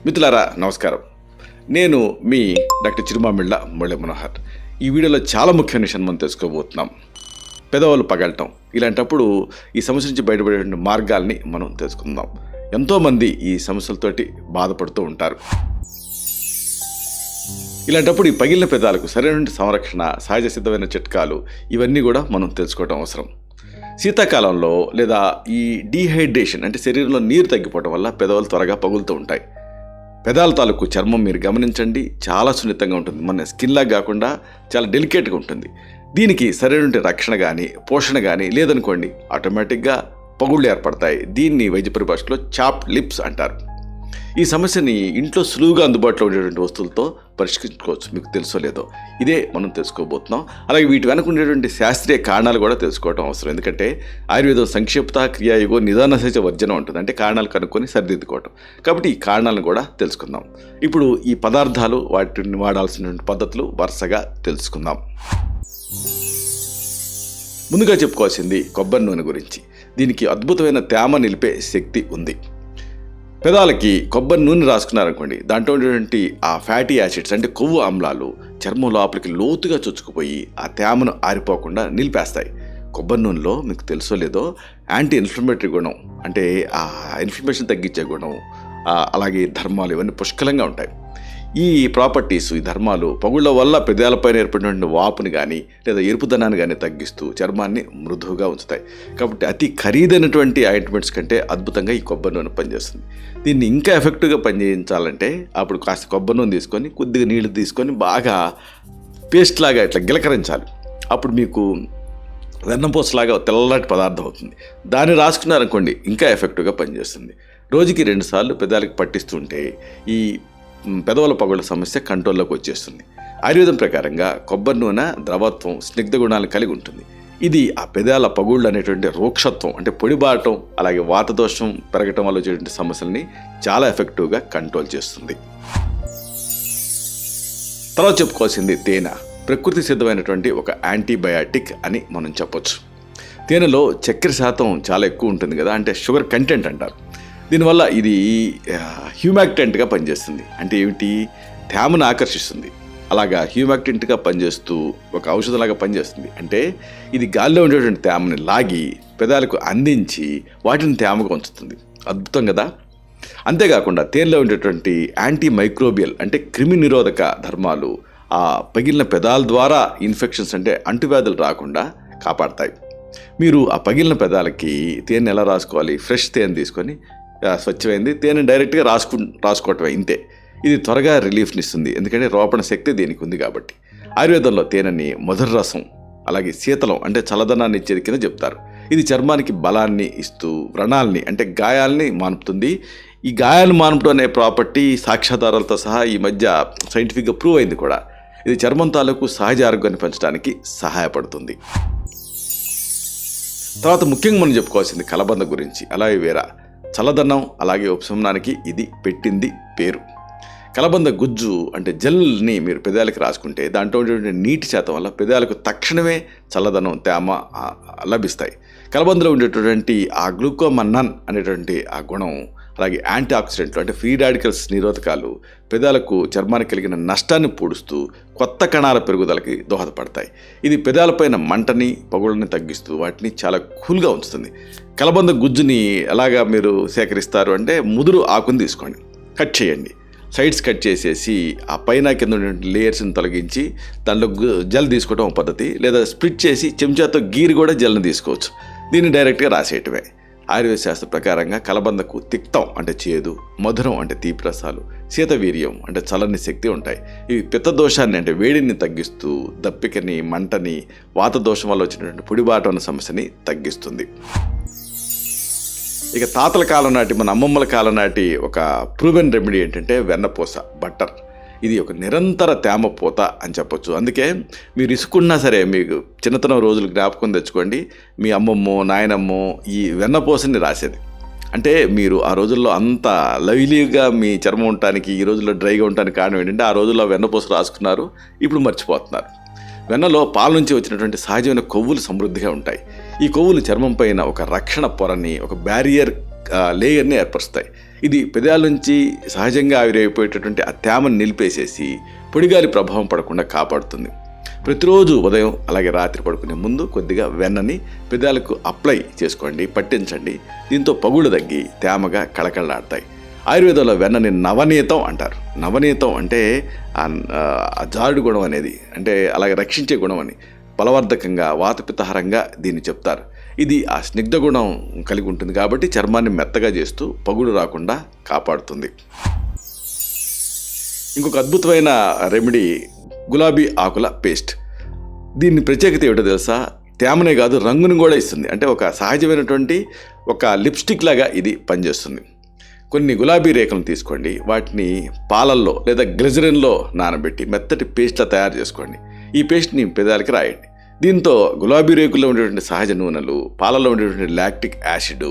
మిత్రులారా నమస్కారం. నేను మీ డాక్టర్ చిరుమామిళ్ళ మురళీ మనోహర్. ఈ వీడియోలో చాలా ముఖ్యమైన విషయం మనం తెలుసుకోబోతున్నాం. పెదవులు పగలటం. ఇలాంటప్పుడు ఈ సమస్య నుంచి బయటపడే మార్గాల్ని మనం తెలుసుకుందాం. ఎంతోమంది ఈ సమస్యలతోటి బాధపడుతూ ఉంటారు. ఇలాంటప్పుడు ఈ పగిలిన పెదాలకు సరైన సంరక్షణ, సహజ సిద్ధమైన చిట్కాలు ఇవన్నీ కూడా మనం తెలుసుకోవడం అవసరం. శీతాకాలంలో లేదా ఈ డీహైడ్రేషన్ అంటే శరీరంలో నీరు తగ్గిపోవడం వల్ల పెదవులు త్వరగా పగులుతూ ఉంటాయి. పెదాల తాలూకు చర్మం మీరు గమనించండి, చాలా సున్నితంగా ఉంటుంది. మన స్కిన్లా కాకుండా చాలా డెలికేట్గా ఉంటుంది. దీనికి సరైన రక్షణ కానీ పోషణ కానీ లేదనుకోండి, ఆటోమేటిక్గా పగుళ్ళు ఏర్పడతాయి. దీన్ని వైద్య పరిభాషలో చాప్డ్ లిప్స్ అంటారు. ఈ సమస్యని ఇంట్లో సులువుగా అందుబాటులో ఉండేటువంటి వస్తువులతో పరిష్కరించుకోవచ్చు. మీకు తెలుసో లేదో ఇదే మనం తెలుసుకోబోతున్నాం. అలాగే వీటి వెనక ఉండేటువంటి శాస్త్రీయ కారణాలు కూడా తెలుసుకోవడం అవసరం. ఎందుకంటే ఆయుర్వేదం సంక్షిప్త క్రియాయుగో నిదానసహజ వర్జనం ఉంటుంది. అంటే కారణాలు కనుక్కొని సరిదిద్దుకోవటం. కాబట్టి ఈ కారణాలను కూడా తెలుసుకుందాం. ఇప్పుడు ఈ పదార్థాలు, వాటిని వాడాల్సినటువంటి పద్ధతులు వరుసగా తెలుసుకుందాం. ముందుగా చెప్పుకోవాల్సింది కొబ్బరి నూనె గురించి. దీనికి అద్భుతమైన తేమ నిలిపే శక్తి ఉంది. పెదాలకి కొబ్బరి నూనె రాసుకున్నారనుకోండి, దాంట్లో ఉండేటువంటి ఆ ఫ్యాటీ యాసిడ్స్ అంటే కొవ్వు ఆమ్లాలు చర్మం లోపలికి లోతుగా చొచ్చుకుపోయి ఆ తేమను ఆరిపోకుండా నిలిపేస్తాయి. కొబ్బరి నూనెలో మీకు తెలుసో లేదో యాంటీ ఇన్ఫ్లమేటరీ గుణం, అంటే ఆ ఇన్ఫ్లమేషన్ తగ్గించే గుణం, అలాగే ధర్మాలు ఇవన్నీ పుష్కలంగా ఉంటాయి. ఈ ప్రాపర్టీస్, ఈ ధర్మాలు పగుళ్ళ వల్ల పెదాలపైన ఏర్పడినటువంటి వాపుని కానీ లేదా ఎరుపుదనాన్ని కానీ తగ్గిస్తూ చర్మాన్ని మృదువుగా ఉంచుతాయి. కాబట్టి అతి ఖరీదైనటువంటి ఆయింట్మెంట్స్ కంటే అద్భుతంగా ఈ కొబ్బరి నూనె పనిచేస్తుంది. దీన్ని ఇంకా ఎఫెక్టివ్గా పనిచేయించాలంటే అప్పుడు కాస్త కొబ్బరి నూనె తీసుకొని కొద్దిగా నీళ్లు తీసుకొని బాగా పేస్ట్ లాగా ఇట్లా గిలకరించాలి. అప్పుడు మీకు వెన్నపూసలాగా తెల్లటి పదార్థం అవుతుంది. దాన్ని రాసుకున్నారనుకోండి, ఇంకా ఎఫెక్టివ్గా పనిచేస్తుంది. రోజుకి 2 సార్లు పెదాలకి పట్టిస్తుంటే ఈ పెదవుల పగుళ్ళ సమస్య కంట్రోల్లోకి వచ్చేస్తుంది. ఆయుర్వేదం ప్రకారంగా కొబ్బరి నూనె ద్రవత్వం, స్నిగ్ధ గుణాలను కలిగి ఉంటుంది. ఇది ఆ పెదాల పగుళ్ళు అనేటువంటి రూక్షత్వం అంటే పొడిబారటం, అలాగే వాతదోషం పెరగటం వల్ల వచ్చేటువంటి సమస్యల్ని చాలా ఎఫెక్టివ్గా కంట్రోల్ చేస్తుంది. తర్వాత చెప్పుకోవాల్సింది తేనె. ప్రకృతి సిద్ధమైనటువంటి ఒక యాంటీబయాటిక్ అని మనం చెప్పొచ్చు. తేనెలో చక్కెర శాతం చాలా ఎక్కువ ఉంటుంది కదా, అంటే షుగర్ కంటెంట్ అంటారు. దీనివల్ల ఇది హ్యూమాక్టెంట్గా పనిచేస్తుంది. అంటే ఏమిటి? తేమను ఆకర్షిస్తుంది. అలాగా హ్యూమాక్టెంట్గా పనిచేస్తూ ఒక ఔషధంలాగా పనిచేస్తుంది. అంటే ఇది గాలిలో ఉండేటువంటి తేమని లాగి పెదాలకు అందించి వాటిని తేమగా ఉంచుతుంది. అద్భుతం కదా. అంతేకాకుండా తేనెలో ఉండేటువంటి యాంటీ మైక్రోబియల్ అంటే క్రిమి నిరోధక ధర్మాలు ఆ పగిలిన పెదాల ద్వారా ఇన్ఫెక్షన్స్ అంటే అంటువ్యాధులు రాకుండా కాపాడతాయి. మీరు ఆ పగిలిన పెదాలకి తేనె ఎలా రాసుకోవాలి? ఫ్రెష్ తేనె తీసుకొని స్వచ్ఛమైంది తేనె డైరెక్ట్గా రాసుకోవటమే, ఇంతే. ఇది త్వరగా రిలీఫ్ని ఇస్తుంది. ఎందుకంటే రోపణ శక్తి దీనికి ఉంది కాబట్టి. ఆయుర్వేదంలో తేనెని మధుర రసం, అలాగే శీతలం అంటే చల్లదనాన్ని ఇచ్చేది కింద చెప్తారు. ఇది చర్మానికి బలాన్ని ఇస్తూ వ్రణాల్ని అంటే గాయాల్ని మానుపుతుంది. ఈ గాయాలను మానుపడం అనే ప్రాపర్టీ సాక్ష్యాధారాలతో సహా ఈ మధ్య సైంటిఫిక్గా ప్రూవ్ అయింది కూడా. ఇది చర్మం తాలూకు సహజ ఆరోగ్యాన్ని పెంచడానికి సహాయపడుతుంది. తర్వాత ముఖ్యంగా మనం చెప్పుకోవాల్సింది కలబంద గురించి. అలాగే వేరా చల్లదనం అలాగే ఉపశమనానికి ఇది పెట్టింది పేరు. కలబంద గుజ్జు అంటే జెల్ని మీరు పెదాలకు రాసుకుంటే దాంట్లో ఉండేటువంటి నీటి శాతం వల్ల పెదాలకు తక్షణమే చల్లదనం, తేమ లభిస్తాయి. కలబందలో ఉండేటటువంటి ఆ గ్లూకోమన్నన్ అనేటువంటి ఆ గుణం, అలాగే యాంటీ ఆక్సిడెంట్లు అంటే ఫ్రీ రాడికల్స్ నిరోధకాలు పెదాలకు చర్మానికి కలిగిన నష్టాన్ని పూడుస్తూ కొత్త కణాల పెరుగుదలకి దోహదపడతాయి. ఇది పెదాలపైన మంటని, పగుళ్ళని తగ్గిస్తూ వాటిని చాలా కూల్గా ఉంచుతుంది. కలబంద గుజ్జుని ఎలాగా మీరు సేకరిస్తారు అంటే ముదురు ఆకుని తీసుకోండి, కట్ చేయండి, సైడ్స్ కట్ చేసేసి ఆ పైన కింద ఉన్నటువంటి లేయర్స్ని తొలగించి దానిలో జెల్ తీసుకోవడం ఒక పద్ధతి. లేదా స్ప్లిట్ చేసి చెంచాతో గీరి కూడా జెల్ని తీసుకోవచ్చు. దీన్ని డైరెక్ట్గా రాసేయటమే. ఆయుర్వేద శాస్త్ర ప్రకారంగా కలబందకు తిక్తం అంటే చేదు, మధురం అంటే తీపి రసాలు, శీతవీర్యం అంటే చల్లని శక్తి ఉంటాయి. ఇవి పిత్తదోషాన్ని అంటే వేడిని తగ్గిస్తూ దప్పికని, మంటని, వాతదోషం వల్ల వచ్చినటువంటి పొడిబాటు అన్న సమస్యని తగ్గిస్తుంది. ఇక తాతల కాలం నాటి, మన అమ్మమ్మల కాలం నాటి ఒక ప్రూవెన్ రెమెడీ ఏంటంటే వెన్నపూస, బట్టర్. ఇది ఒక నిరంతర తేమ పూత అని చెప్పొచ్చు. అందుకే మీరు ఇసుకున్నా సరే మీకు చిన్నతనం రోజులు జ్ఞాపకం తెచ్చుకోండి. మీ అమ్మమ్మో నాయనమ్మో ఈ వెన్నపూసని రాసేది. అంటే మీరు ఆ రోజుల్లో అంత లవ్లీగా మీ చర్మం ఉండటానికి, ఈ రోజుల్లో డ్రైగా ఉండటానికి కారణం ఏంటంటే ఆ రోజుల్లో వెన్నపూస రాసుకున్నారు, ఇప్పుడు మర్చిపోతున్నారు. వెన్నలో పాల నుంచి వచ్చినటువంటి సహజమైన కొవ్వులు సమృద్ధిగా ఉంటాయి. ఈ కొవ్వులు చర్మం పైన ఒక రక్షణ పొరని, ఒక బ్యారియర్ లేయర్ని ఏర్పరుస్తాయి. ఇది పెదాల నుంచి సహజంగా ఆవిరైపోయేటటువంటి ఆ తేమను నిలిపేసేసి పొడిగాలి ప్రభావం పడకుండా కాపాడుతుంది. ప్రతిరోజు ఉదయం అలాగే రాత్రి పడుకునే ముందు కొద్దిగా వెన్నని పెదాలకు అప్లై చేసుకోండి, పట్టించండి. దీంతో పగుళ్ళు తగ్గి తేమగా కళకళలాడతాయి. ఆయుర్వేదంలో వెన్నని నవనీతం అంటారు. నవనీతం అంటే ఆ జారుడు గుణం అనేది, అంటే అలాగే రక్షించే గుణం అని, బలవర్ధకంగా వాతపిత్తహరంగా దీన్ని చెప్తారు. ఇది ఆ స్నిగ్ధ గుణం కలిగి ఉంటుంది కాబట్టి చర్మాన్ని మెత్తగా చేస్తూ పగులు రాకుండా కాపాడుతుంది. ఇంకొక అద్భుతమైన రెమెడీ గులాబీ ఆకుల పేస్ట్. దీని ప్రత్యేకత ఏమిటో తెలుసా? తేమనే కాదు, రంగుని కూడా ఇస్తుంది. అంటే ఒక సహజమైనటువంటి ఒక లిప్స్టిక్ లాగా ఇది పనిచేస్తుంది. కొన్ని గులాబీ రేకులను తీసుకోండి, వాటిని పాలల్లో లేదా గ్లిజరిన్లో నానబెట్టి మెత్తటి పేస్ట్లా తయారు చేసుకోండి. ఈ పేస్ట్ని పెదాలకి రాయండి. దీంతో గులాబీ రేకుల్లో ఉండేటువంటి సహజ నూనెలు, పాలలో ఉండేటువంటి లాక్టిక్ యాసిడ్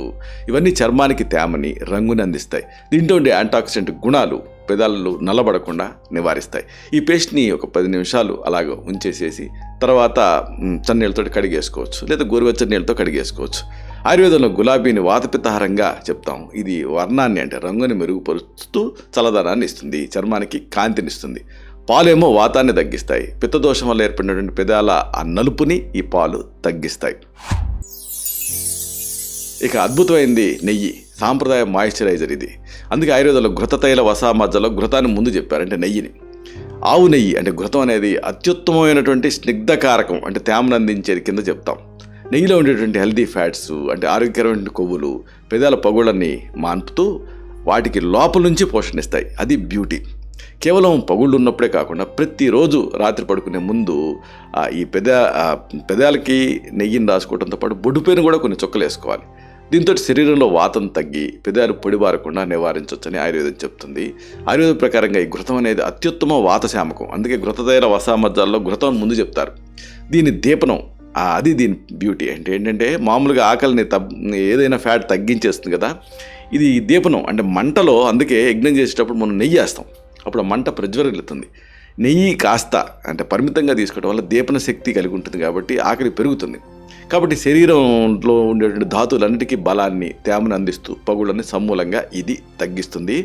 ఇవన్నీ చర్మానికి తేమని, రంగుని అందిస్తాయి. దీంట్లో ఉండే యాంటాక్సిడెంట్ గుణాలు పెదాలు నల్లబడకుండా నివారిస్తాయి. ఈ పేస్ట్ని ఒక 10 నిమిషాలు అలాగ ఉంచేసేసి తర్వాత చన్నీళ్ళతో కడిగేసుకోవచ్చు, లేదా గోరువెచ్చని నీళ్ళతో కడిగేసుకోవచ్చు. ఆయుర్వేదంలో గులాబీని వాతపిత్తహారంగా చెప్తాం. ఇది వర్ణాన్ని అంటే రంగుని మెరుగుపరుస్తూ చల్లదనాన్ని ఇస్తుంది, చర్మానికి కాంతినిస్తుంది. పాలేమో వాతాన్ని తగ్గిస్తాయి. పిత్తదోషం వల్ల ఏర్పడినటువంటి పెదాల ఆ నలుపుని ఈ పాలు తగ్గిస్తాయి. ఇక అద్భుతమైంది నెయ్యి, సాంప్రదాయ మాయిశ్చరైజర్ ఇది. అందుకే ఆయుర్వేదంలో ఘృత తైల వసా మధ్యలో ఘృతాన్ని ముందు చెప్పారు, అంటే నెయ్యిని. ఆవు నెయ్యి అంటే ఘృతం అనేది అత్యుత్తమమైనటువంటి స్నిగ్ధకారకం, అంటే తేమను అందించేది కింద చెప్తాం. నెయ్యిలో ఉండేటువంటి హెల్దీ ఫ్యాట్స్ అంటే ఆరోగ్యకరమైన కొవ్వులు పెదాల పగుళ్ళని మాన్పుతూ వాటికి లోపల నుంచి పోషణ ఇస్తాయి. అది బ్యూటీ. కేవలం పగుళ్ళు ఉన్నప్పుడే కాకుండా ప్రతిరోజు రాత్రి పడుకునే ముందు ఈ పెదాలకి నెయ్యిని రాసుకోవడంతో పాటు బొడ్డుపైన కూడా కొన్ని చుక్కలు వేసుకోవాలి. దీంతో శరీరంలో వాతం తగ్గి పెదాలు పొడిబారకుండా నివారించవచ్చని ఆయుర్వేదం చెప్తుంది. ఆయుర్వేదం ప్రకారంగా ఈ ఘృతం అనేది అత్యుత్తమ వాతశామకం. అందుకే ఘృతతైల వసామజ్జాల్లో ఘృతం ముందు చెప్తారు. దీని దీపనం, అది దీని బ్యూటీ. అంటే ఏంటంటే మామూలుగా ఆకలిని ఏదైనా ఫ్యాట్ తగ్గించేస్తుంది కదా, ఇది దీపనం అంటే మంటలో. అందుకే యజ్ఞం చేసేటప్పుడు మనం నెయ్యి వేస్తాం, అప్పుడు ఆ మంట ప్రజ్వరిల్లుతుంది. నెయ్యి కాస్త అంటే పరిమితంగా తీసుకోవడం వల్ల దీపన శక్తి కలిగి ఉంటుంది కాబట్టి ఆకలి పెరుగుతుంది. కాబట్టి శరీరంలో ఉండేటువంటి ధాతువులన్నిటికీ బలాన్ని, తేమను అందిస్తూ పగుళ్ళని సమూలంగా ఇది తగ్గిస్తుంది.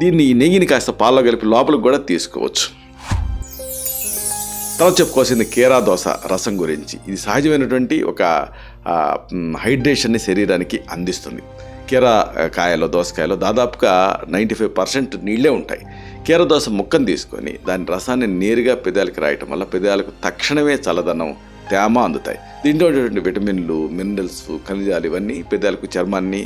దీన్ని ఈ నెయ్యిని కాస్త పాలలో కలిపి లోపలికి కూడా తీసుకోవచ్చు. తర్వాత చెప్పుకోవాల్సింది కీరా దోస రసం గురించి. ఇది సహజమైనటువంటి ఒక హైడ్రేషన్ని శరీరానికి అందిస్తుంది. కీరా కాయలో, దోసకాయలో దాదాపుగా 95% నీళ్ళే ఉంటాయి. కీర దోస ముక్కను తీసుకొని దాని రసాన్ని నేరుగా పెదాలకు రాయటం వల్ల పెదాలకు తక్షణమే చల్లదనం, తేమ అందుతాయి. దీంట్లో ఉండేటువంటి విటమిన్లు, మినరల్స్, ఖనిజాలు ఇవన్నీ పెదాలకు, చర్మాన్ని,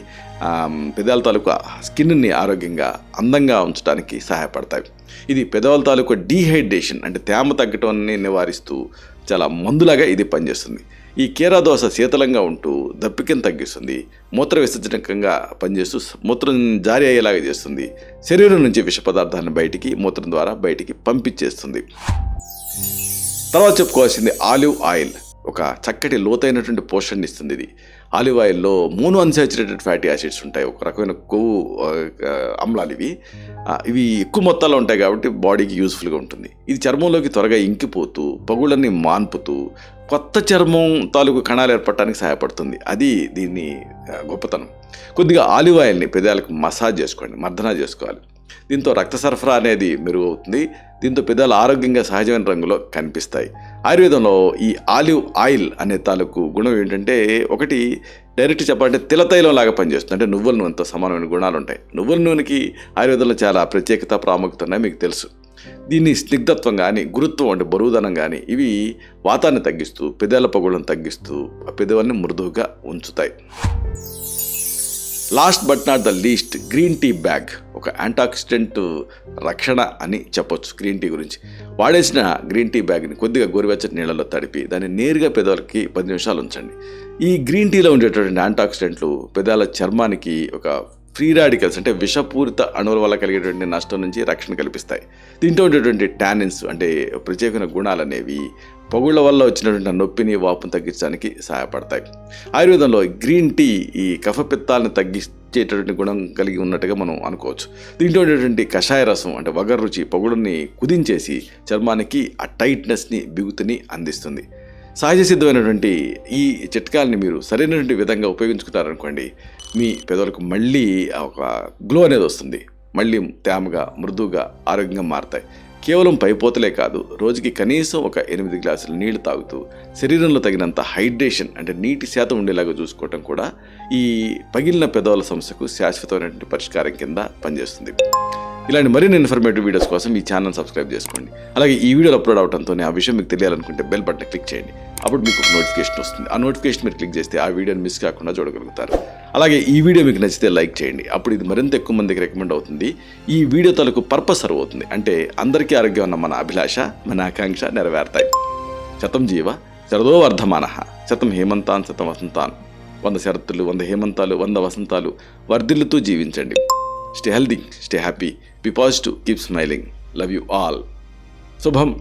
పెదాల తాలూకు స్కిన్ని ఆరోగ్యంగా, అందంగా ఉంచడానికి సహాయపడతాయి. ఇది పెదాల తాలూకు డీహైడ్రేషన్ అంటే తేమ తగ్గటాన్ని నివారిస్తూ చాలా మందులాగా ఇది పనిచేస్తుంది. ఈ కీరా దోస శీతలంగా ఉంటూ దప్పికను తగ్గిస్తుంది, మూత్ర విసర్జనకంగా పనిచేస్తూ మూత్రం జారీ అయ్యేలాగా చేస్తుంది, శరీరం నుంచి విష పదార్థాలను మూత్రం ద్వారా బయటికి పంపించేస్తుంది. తర్వాత చెప్పుకోవాల్సింది ఆలివ్ ఆయిల్. ఒక చక్కటి లోతైనటువంటి పోషణ ఇస్తుంది ఇది. ఆలివ్ ఆయిల్లో మోనోఅన్సాచురేటెడ్ ఫ్యాటీ యాసిడ్స్ ఉంటాయి, ఒక రకమైన కొవ్వు అమ్లాలు. ఇవి ఎక్కువ మొత్తాల్లో ఉంటాయి కాబట్టి బాడీకి యూజ్ఫుల్గా ఉంటుంది. ఇది చర్మంలోకి త్వరగా ఇంకిపోతూ పగుళ్ళని మాన్పుతూ కొత్త చర్మం తాలూకు కణాలు ఏర్పడటానికి సహాయపడుతుంది. అది దీన్ని గొప్పతనం. కొద్దిగా ఆలివ్ ఆయిల్ని పెదాలకు మసాజ్ చేసుకోండి, మర్దన చేసుకోవాలి. దీంతో రక్త సరఫరా అనేది మెరుగవుతుంది. దీంతో పెదాలు ఆరోగ్యంగా సహజమైన రంగులో కనిపిస్తాయి. ఆయుర్వేదంలో ఈ ఆలివ్ ఆయిల్ అనే తాలూకు గుణం ఏంటంటే, ఒకటి డైరెక్ట్ చెప్పాలంటే తిలతైలం లాగా పనిచేస్తుంది. అంటే నువ్వుల నూనెతో సమానమైన గుణాలు ఉంటాయి. నువ్వుల నూనెకి ఆయుర్వేదంలో చాలా ప్రత్యేకత, ప్రాముఖ్యత ఉన్నాయి, మీకు తెలుసు. దీన్ని స్నిగ్ధత్వం కానీ, గురుత్వం అంటే బరువుదనం కానీ ఇవి వాతాన్ని తగ్గిస్తూ, పెదాల పగుళ్ళను తగ్గిస్తూ ఆ పెదవుల్ని మృదువుగా ఉంచుతాయి. Last but not the least, green tea bag. ఒక యాంటాక్సిడెంట్ రక్షణ అని చెప్పొచ్చు గ్రీన్ టీ గురించి. వాడేసిన గ్రీన్ టీ బ్యాగ్ని కొద్దిగా గోరువెచ్చని నీళ్ళలో తడిపి దాన్ని నేరుగా పెదాలకి 10 నిమిషాలు ఉంచండి. ఈ గ్రీన్ టీలో ఉండేటువంటి యాంటాక్సిడెంట్లు పెదాల చర్మానికి ఒక ఫ్రీ రాడికల్స్ అంటే విషపూరిత అణువుల వల్ల కలిగేటువంటి నష్టం నుంచి రక్షణ కల్పిస్తాయి. దీంట్లో ఉండేటువంటి టానిన్స్ అంటే ప్రత్యేకమైన గుణాలు అనేవి పగుళ్ళ వల్ల వచ్చినటువంటి నొప్పిని, వాపును తగ్గించడానికి సహాయపడతాయి. ఆయుర్వేదంలో గ్రీన్ టీ ఈ కఫపిత్తాలను తగ్గించేటటువంటి గుణం కలిగి ఉన్నట్టుగా మనం అనుకోవచ్చు. దీంట్లో ఉండేటువంటి కషాయ రసం అంటే వగరు రుచి పగుళ్ళని కుదించేసి చర్మానికి ఆ టైట్నెస్ని, బిగుతుని అందిస్తుంది. సహజ సిద్ధమైనటువంటి ఈ చిట్కాలని మీరు సరైనటువంటి విధంగా ఉపయోగించుకుంటారనుకోండి, మీ పెదవులకు మళ్ళీ ఒక గ్లో అనేది వస్తుంది. మళ్ళీ తేమగా, మృదువుగా, ఆరోగ్యంగా మారతాయి. కేవలం పైపోతలే కాదు, రోజుకి కనీసం ఒక 8 గ్లాసులు నీళ్లు తాగుతూ శరీరంలో తగినంత హైడ్రేషన్ అంటే నీటి శాతం ఉండేలాగా చూసుకోవటం కూడా ఈ పగిలిన పెదవుల సమస్యకు శాశ్వతమైనటువంటి పరిష్కారం కింద పనిచేస్తుంది. ఇలాంటి మరిన్ని ఇన్ఫర్మేటివ్ వీడియోస్ కోసం ఈ ఛానల్ సబ్స్క్రైబ్ చేసుకోండి. అలాగే ఈ వీడియోలు అప్లోడ్ అవడంతో ఆ విషయం మీకు తెలియాలనుకుంటే బెల్ బటన్ క్లిక్ చేయండి. అప్పుడు మీకు ఒక నోటిఫికేషన్ వస్తుంది. ఆ నోటిఫికేషన్ మీరు క్లిక్ చేస్తే ఆ వీడియోని మిస్ కాకుండా చూడగలుగుతారు. అలాగే ఈ వీడియో మీకు నచ్చితే లైక్ చేయండి. అప్పుడు ఇది మరింత ఎక్కువ మందికి రికమెండ్ అవుతుంది. ఈ వీడియో తాలూకు పర్పస్ సర్వ్ అవుతుంది. అంటే అందరికీ ఆరోగ్యం ఉన్న మన అభిలాష, మన ఆకాంక్ష నెరవేరుతాయి. శతం జీవ శరదో వర్ధమానః, శతం హేమంతాన్ శతం వసంతాన్. 100 శరత్తులు, 100 హేమంతాలు, 100 వసంతాలు వర్ధిల్లుతూ జీవించండి. Stay healthy, stay happy, be positive, keep smiling. Love you all. Subham.